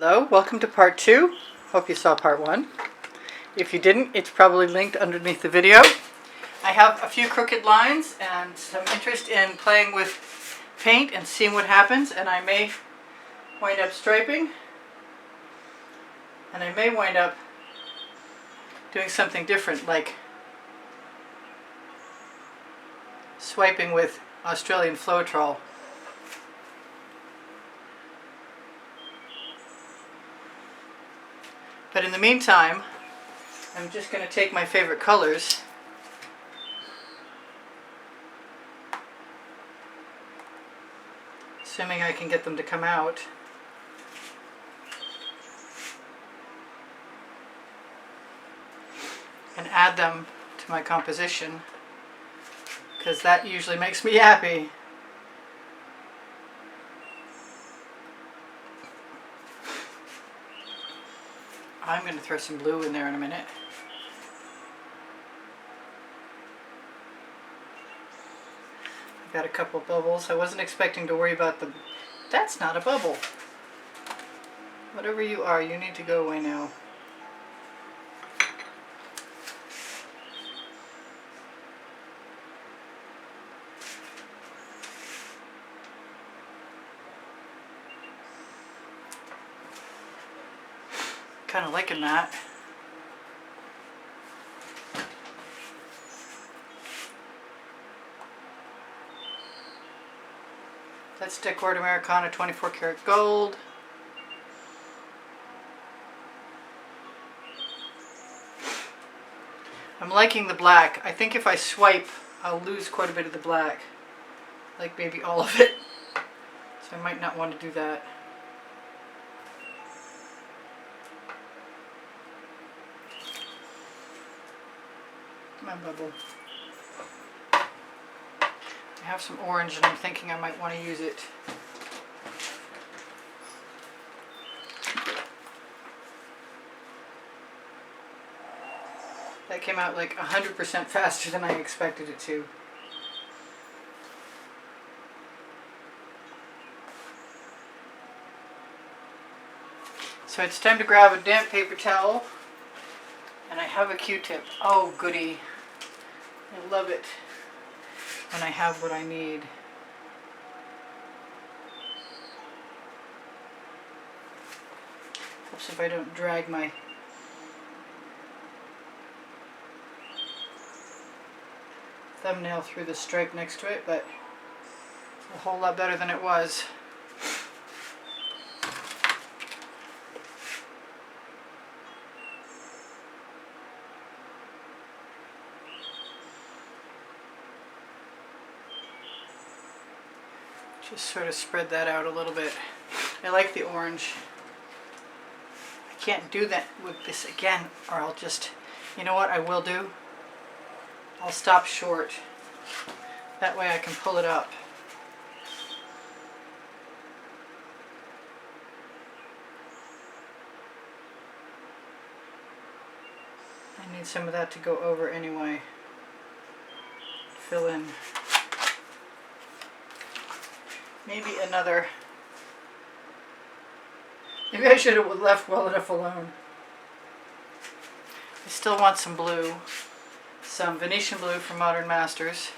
Hello, welcome to part 2. Hope you saw part 1. If you didn't, it's probably linked underneath the video. I have a few crooked lines and some interest in playing with paint and seeing what happens, and I may wind up striping, and I may wind up doing something different, like swiping with Australian Floetrol. But in the meantime, I'm just going to take my favorite colors assuming I can get them to come out, and add them to my composition, because that usually makes me happy. I'm going to throw some blue in there in a minute. I've got a couple bubbles. I wasn't expecting to worry about them. That's not a bubble. Whatever you are, you need to go away now. Kind of liking that. That's Decor Americana 24 karat gold. I'm liking the black. I think if I swipe, I'll lose quite a bit of the black. Like maybe all of it. So I might not want to do that. My bubble. I have some orange and I'm thinking I might want to use it. That came out like 100% faster than I expected it to. So it's time to grab a damp paper towel. And I have a Q-tip. Oh, goody. I love it when I have what I need. Helps if I don't drag my thumbnail through the stripe next to it, but a whole lot better than it was. Just sort of spread that out a little bit. I like the orange. I can't do that with this again, or I'll just, you know what I will do? I'll stop short. That way I can pull it up. I need some of that to go over anyway. Fill in. Maybe another. Maybe I should have left well enough alone. I still want some blue. Some Venetian blue from Modern Masters.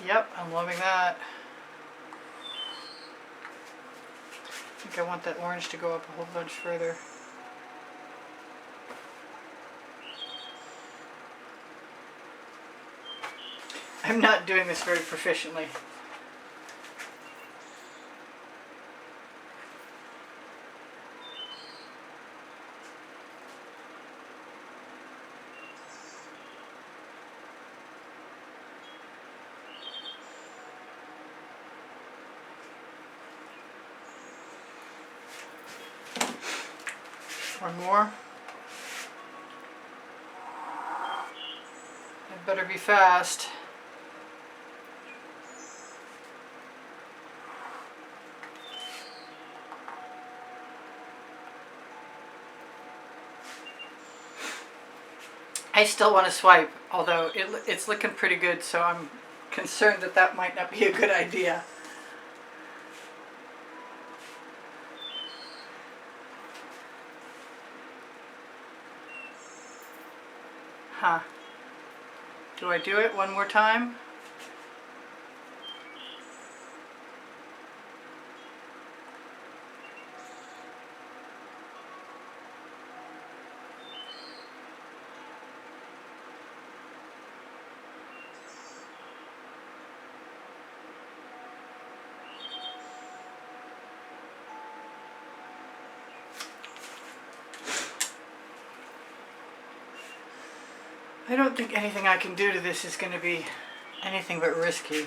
Yep, I'm loving that. I think I want that orange to go up a whole bunch further. I'm not doing this very proficiently. One more. It better be fast. I still want to swipe, although it's looking pretty good, so I'm concerned that that might not be a good idea. Huh. Do I do it one more time? I don't think anything I can do to this is going to be anything but risky.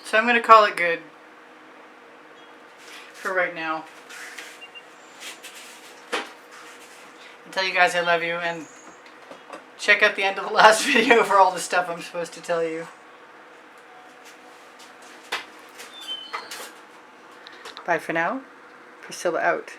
So I'm going to call it good for right now. And tell you guys I love you, and check out the end of the last video for all the stuff I'm supposed to tell you. Bye for now. Priscilla out.